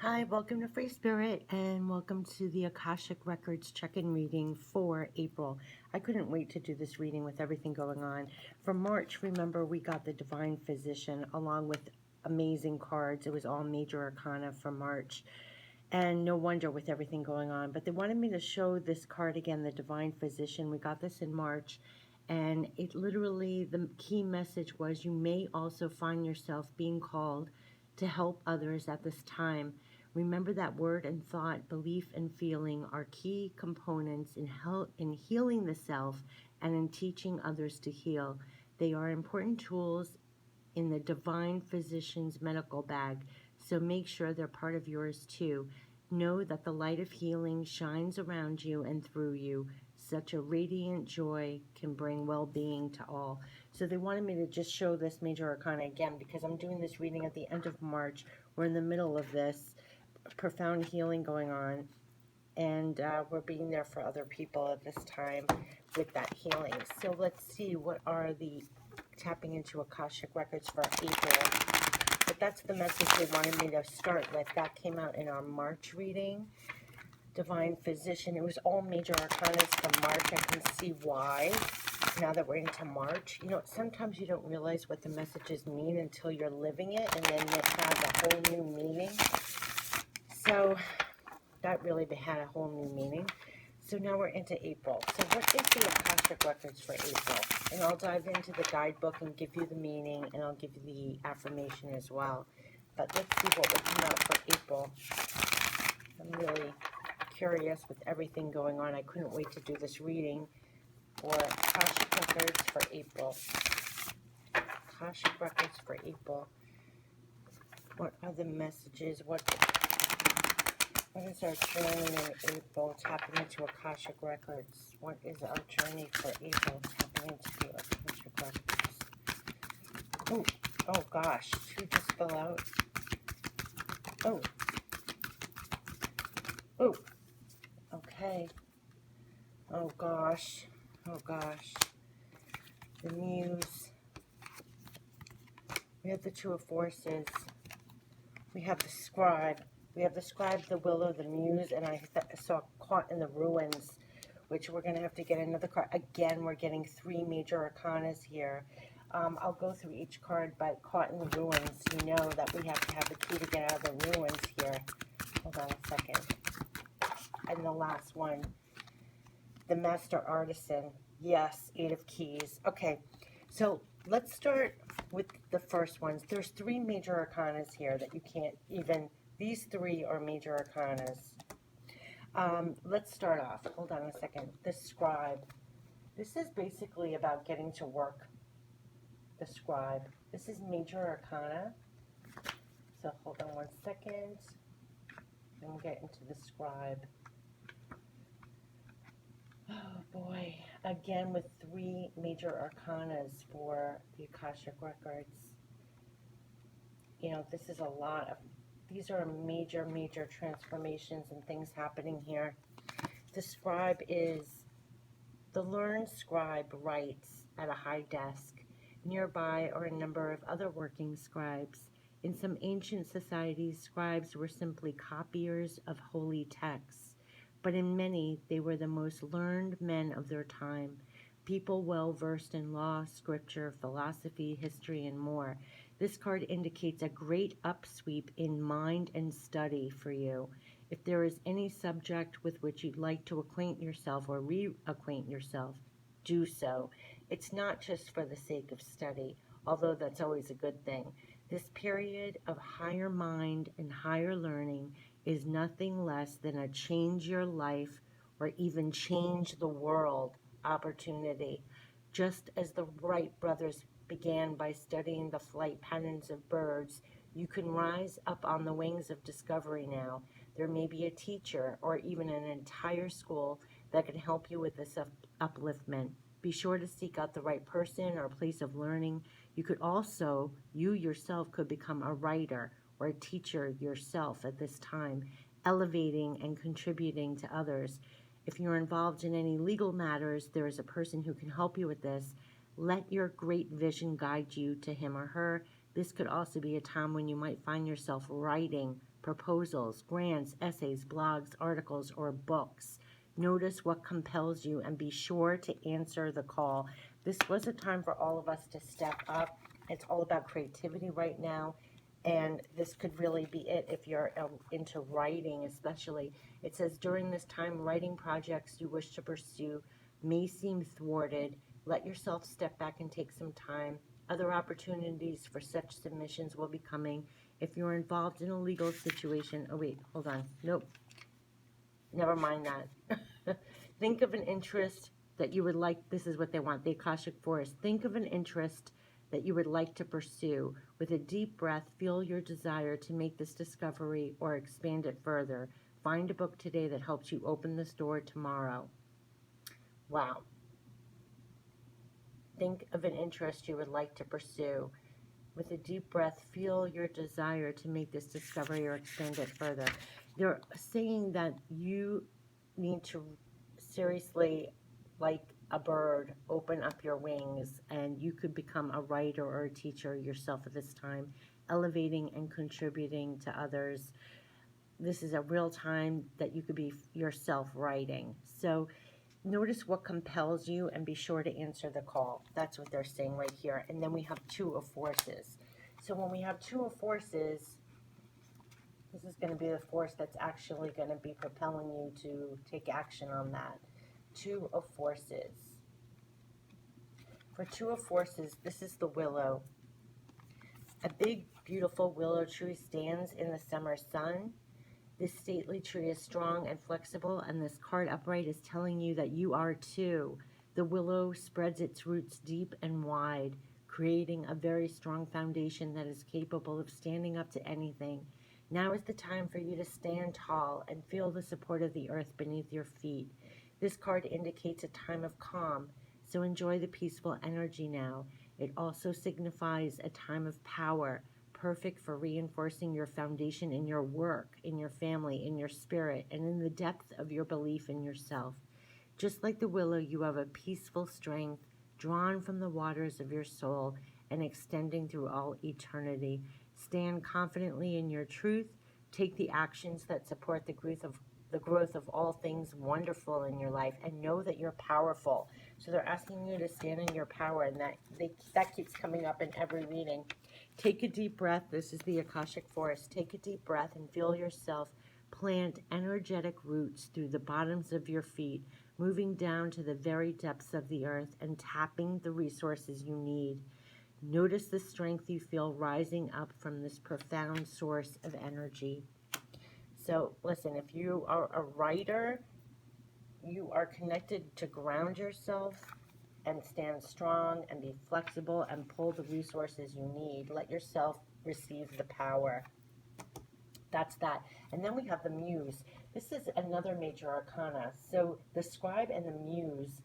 Hi, welcome to Free Spirit and welcome to the Akashic Records check-in reading for April. I couldn't wait to do this reading with everything going on. For March, remember, we got the Divine Physician along with amazing cards. It was all major arcana for March. And no wonder with everything going on. But they wanted me to show this card again, the Divine Physician. We got this in March. And it literally, the key message was you may also find yourself being called to help others at this time. Remember that word and thought, belief and feeling are key components in healing the self and in teaching others to heal. They are important tools in the Divine Physician's medical bag, so make sure they're part of yours too. Know that the light of healing shines around you and through you. Such a radiant joy can bring well-being to all. So they wanted me to just show this major arcana again because I'm doing this reading at the end of March. We're in the middle of this profound healing going on, and we're being there for other people at this time with that healing. So let's see, what are the tapping into Akashic Records for April? But that's the message they wanted me to start with. That came out in our March reading. Divine Physician. It was all major arcanas for March. I can see why now that we're into March. You know, sometimes you don't realize what the messages mean until you're living it, and then it has a whole new meaning. So that really had a whole new meaning. So now we're into April. So what is the Akashic Records for April? And I'll dive into the guidebook and give you the meaning, and I'll give you the affirmation as well. But let's see what will come out for April. I'm really curious with everything going on. I couldn't wait to do this reading for Akashic Records for April. Akashic Records for April. What are the messages? What is our journey in April? Tapping into Akashic Records. What is our journey for April? Tapping into Akashic Records. Oh gosh. Two just fell out. Oh. Okay. Oh gosh. The Muse. We have the Two of Forces. We have the Scribe. We have the Scribe, the Willow, the Muse, and I saw Caught in the Ruins, which we're going to have to get another card. Again, we're getting three major arcanas here. I'll go through each card, but Caught in the Ruins, you know that we have to have the key to get out of the ruins here. Hold on a second. And the last one, the Master Artisan. Yes, 8 of Keys. Okay, so let's start with the first ones. There's three major arcanas here that you can't even, these three are major arcanas. Let's start off. Hold on a second. The Scribe. This is basically about getting to work. The Scribe. This is major arcana. So hold on one second. And we'll get into the Scribe. Oh boy. Again with three major arcanas for the Akashic Records. You know, this is a lot of, these are major transformations and things happening here. The Scribe is, the learned scribe writes at a high desk. Nearby are a number of other working scribes. In some ancient societies, scribes were simply copiers of holy texts, but in many, they were the most learned men of their time, people well versed in law, scripture, philosophy, history, and more. This card indicates a great upsweep in mind and study for you. If there is any subject with which you'd like to acquaint yourself or reacquaint yourself, do so. It's not just for the sake of study, although that's always a good thing. This period of higher mind and higher learning is nothing less than a change your life or even change the world opportunity. Just as the Wright brothers began by studying the flight patterns of birds, you can rise up on the wings of discovery now. There may be a teacher or even an entire school that can help you with this upliftment. Be sure to seek out the right person or place of learning. You could also, you yourself could become a writer or a teacher yourself at this time, elevating and contributing to others. If you're involved in any legal matters, there is a person who can help you with this. Let your great vision guide you to him or her. This could also be a time when you might find yourself writing proposals, grants, essays, blogs, articles, or books. Notice what compels you and be sure to answer the call. This was a time for all of us to step up. It's all about creativity right now, and this could really be it if you're into writing especially. It says, during this time, writing projects you wish to pursue may seem thwarted. Let yourself step back and take some time. Other opportunities for such submissions will be coming. If you're involved in a legal situation, oh wait, hold on, nope, never mind that. Think of an interest that you would like, this is what they want, the Akashic Forest. Think of an interest that you would like to pursue. With a deep breath, feel your desire to make this discovery or expand it further. Find a book today that helps you open this door tomorrow. Wow. Think of an interest you would like to pursue. With a deep breath, feel your desire to make this discovery or expand it further. They're saying that you need to seriously, like a bird, open up your wings, and you could become a writer or a teacher yourself at this time, elevating and contributing to others. This is a real time that you could be yourself writing. So notice what compels you and be sure to answer the call. That's what they're saying right here. And then we have Two of Forces. So when we have Two of Forces, this is going to be the force that's actually going to be propelling you to take action on that. Two of Forces. For Two of Forces, this is the willow. A big, beautiful willow tree stands in the summer sun. This stately tree is strong and flexible, and this card upright is telling you that you are too. The willow spreads its roots deep and wide, creating a very strong foundation that is capable of standing up to anything. Now is the time for you to stand tall and feel the support of the earth beneath your feet. This card indicates a time of calm, so enjoy the peaceful energy now. It also signifies a time of power, perfect for reinforcing your foundation in your work, in your family, in your spirit, and in the depth of your belief in yourself. Just like the willow, you have a peaceful strength drawn from the waters of your soul and extending through all eternity. Stand confidently in your truth. Take the actions that support the growth of all things wonderful in your life, and know that you're powerful. So they're asking you to stand in your power, and that keeps coming up in every reading. Take a deep breath. This is the Akashic Forest. Take a deep breath and feel yourself plant energetic roots through the bottoms of your feet, moving down to the very depths of the earth and tapping the resources you need. Notice the strength you feel rising up from this profound source of energy. So listen, if you are a writer, you are connected to ground yourself and stand strong and be flexible and pull the resources you need. Let yourself receive the power. That's that. And then we have the Muse. This is another major arcana. So the Scribe and the Muse,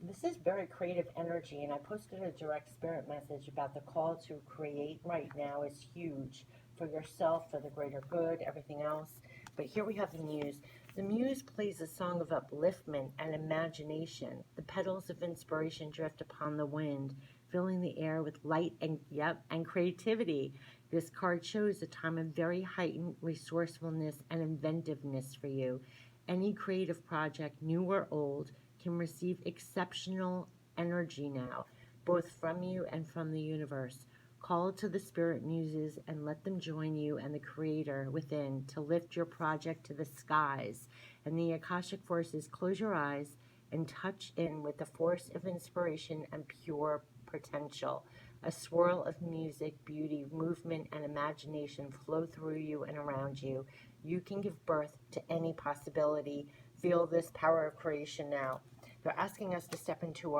this is very creative energy, and I posted a direct spirit message about the call to create right now is huge for yourself, for the greater good, everything else. But here we have the Muse. The Muse plays a song of upliftment and imagination. The petals of inspiration drift upon the wind, filling the air with light and creativity. This card shows a time of very heightened resourcefulness and inventiveness for you. Any creative project, new or old, can receive exceptional energy now, both from you and from the universe. Call to the spirit muses and let them join you and the creator within to lift your project to the skies. And the Akashic forces, close your eyes and touch in with the force of inspiration and pure potential. A swirl of music, beauty, movement, and imagination flow through you and around you. You can give birth to any possibility. Feel this power of creation now. They're asking us to step into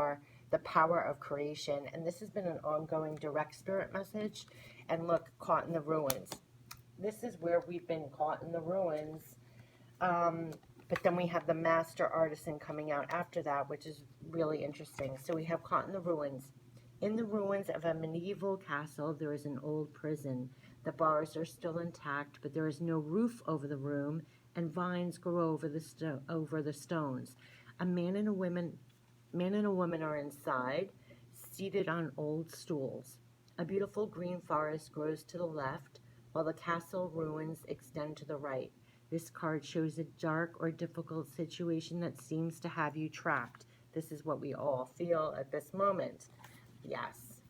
the power of creation, and this has been an ongoing direct spirit message. And look, caught in the ruins. This is where we've been caught in the ruins. But then we have the Master Artisan coming out after that, which is really interesting. So we have caught in the ruins. In the ruins of a medieval castle, there is an old prison. The bars are still intact, but there is no roof over the room, and vines grow over the stones. A man and a woman are inside, seated on old stools. A beautiful green forest grows to the left. while the castle ruins extend to the right. This card shows a dark or difficult situation that seems to have you trapped. This is what we all feel at this moment. Yes.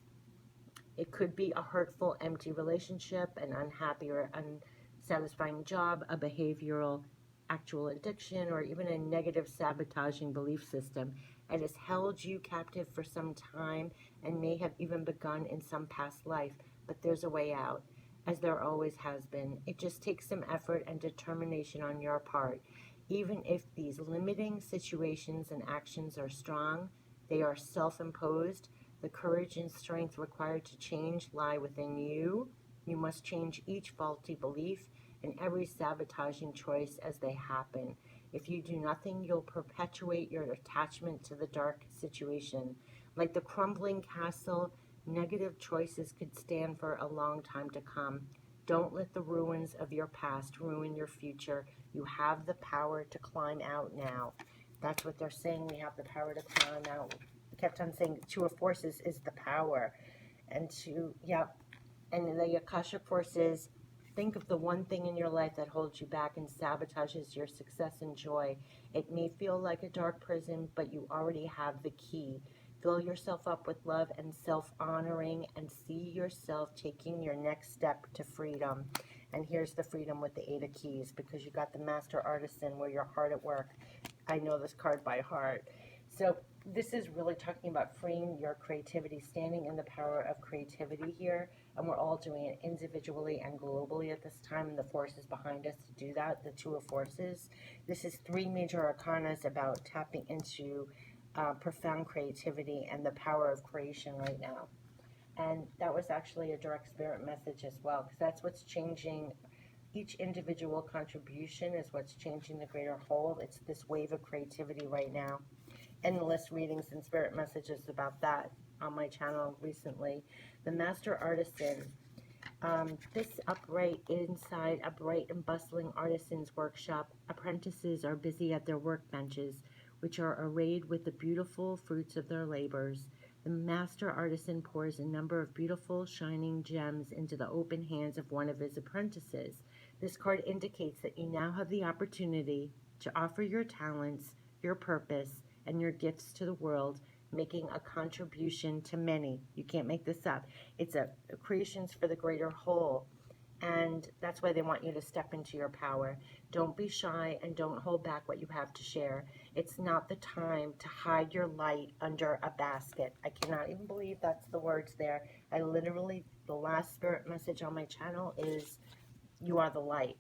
It could be a hurtful, empty relationship, an unhappy or unsatisfying job, a behavioral actual addiction, or even a negative sabotaging belief system. It has held you captive for some time and may have even begun in some past life, but there's a way out, as there always has been. It just takes some effort and determination on your part. Even if these limiting situations and actions are strong, they are self-imposed. The courage and strength required to change lie within you. You must change each faulty belief and every sabotaging choice as they happen. If you do nothing, you'll perpetuate your attachment to the dark situation. Like the crumbling castle, negative choices could stand for a long time to come. Don't let the ruins of your past ruin your future. You have the power to climb out now. That's what they're saying. We have the power to climb out. We kept on saying Two of Forces is the power. And and the Akashic Forces, think of the one thing in your life that holds you back and sabotages your success and joy. It may feel like a dark prison, but you already have the key. Fill yourself up with love and self-honoring and see yourself taking your next step to freedom. And here's the freedom with the 8 of Keys, because you got the Master Artisan where you're hard at work. I know this card by heart. So this is really talking about freeing your creativity, standing in the power of creativity here. And we're all doing it individually and globally at this time. And the forces behind us to do that, the Two of Forces. This is 3 major arcanas about tapping into profound creativity and the power of creation right now. And that was actually a direct spirit message as well, because that's what's changing. Each individual contribution is what's changing the greater whole. It's this wave of creativity right now. Endless readings and spirit messages about that on my channel recently. The Master Artisan. This upright and bustling artisan's workshop, apprentices are busy at their workbenches, which are arrayed with the beautiful fruits of their labors. The master artisan pours a number of beautiful, shining gems into the open hands of one of his apprentices. This card indicates that you now have the opportunity to offer your talents, your purpose, and your gifts to the world, making a contribution to many. You can't make this up. It's a creations for the greater whole. And that's why they want you to step into your power. Don't be shy and don't hold back what you have to share. It's not the time to hide your light under a basket. I cannot even believe that's the words there. I literally, the last spirit message on my channel is, you are the light.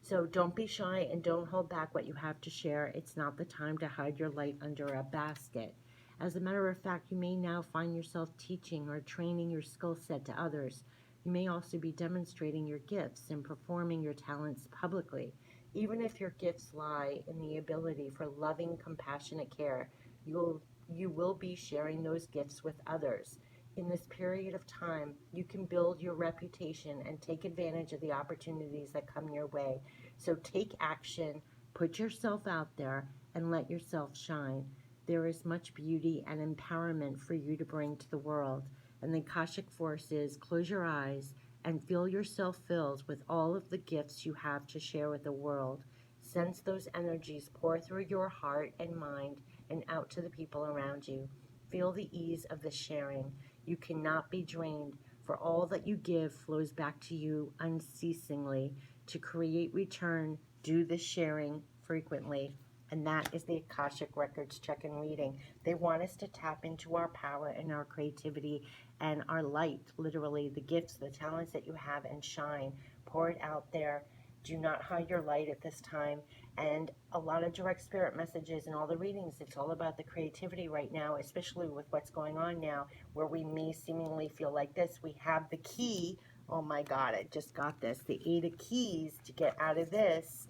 So don't be shy and don't hold back what you have to share. It's not the time to hide your light under a basket. As a matter of fact, you may now find yourself teaching or training your skill set to others. You may also be demonstrating your gifts and performing your talents publicly. Even if your gifts lie in the ability for loving, compassionate care, you will be sharing those gifts with others. In this period of time, you can build your reputation and take advantage of the opportunities that come your way. So take action, put yourself out there, and let yourself shine. There is much beauty and empowerment for you to bring to the world. And the Akashic forces, close your eyes and feel yourself filled with all of the gifts you have to share with the world. Sense those energies pour through your heart and mind and out to the people around you. Feel the ease of the sharing. You cannot be drained, for all that you give flows back to you unceasingly. To create return, do the sharing frequently. And that is the Akashic Records check-in reading. They want us to tap into our power and our creativity and our light, literally the gifts, the talents that you have, and shine. Pour it out there. Do not hide your light at this time. And a lot of direct spirit messages and all the readings, it's all about the creativity right now, especially with what's going on now, where we may seemingly feel like this. We have the key. Oh my God, I just got this. The 8 of Keys to get out of this.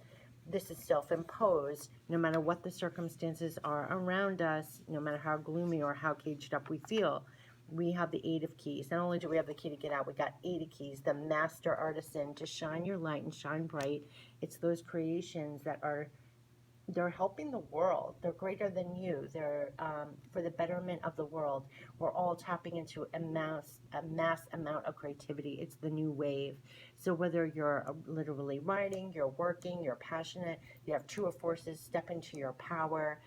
This is self-imposed. No matter what the circumstances are around us, no matter how gloomy or how caged up we feel, we have the 8 of Keys. Not only do we have the key to get out, we got 8 of Keys, the Master Artisan, to shine your light and shine bright. It's those creations that are they're helping the world. They're greater than you. They're for the betterment of the world. We're all tapping into a mass amount of creativity. It's the new wave. So whether you're literally writing, you're working, you're passionate, you have true forces, step into your power.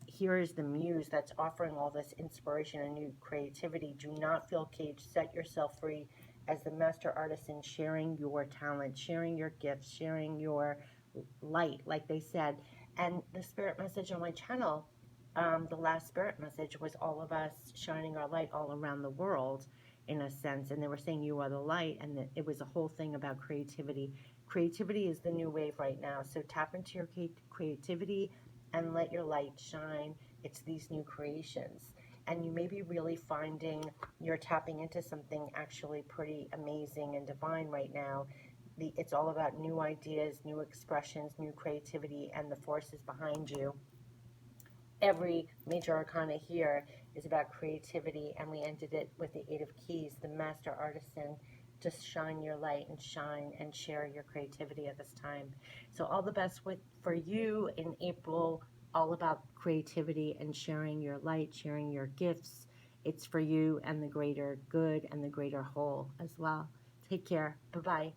Here is the muse that's offering all this inspiration and new creativity. Do not feel caged. Set yourself free as the master artisan, sharing your talent, sharing your gifts, sharing your light, like they said. And the spirit message on my channel, the last spirit message was all of us shining our light all around the world, in a sense. And they were saying you are the light, and it was a whole thing about creativity. Creativity is the new wave right now. So tap into your creativity and let your light shine. It's these new creations. And you may be really finding you're tapping into something actually pretty amazing and divine right now. It's all about new ideas, new expressions, new creativity, and the forces behind you. Every major arcana here is about creativity, and we ended it with the Eight of Keys, the Master Artisan. Just shine your light and shine and share your creativity at this time. So all the best for you in April, all about creativity and sharing your light, sharing your gifts. It's for you and the greater good and the greater whole as well. Take care. Bye-bye.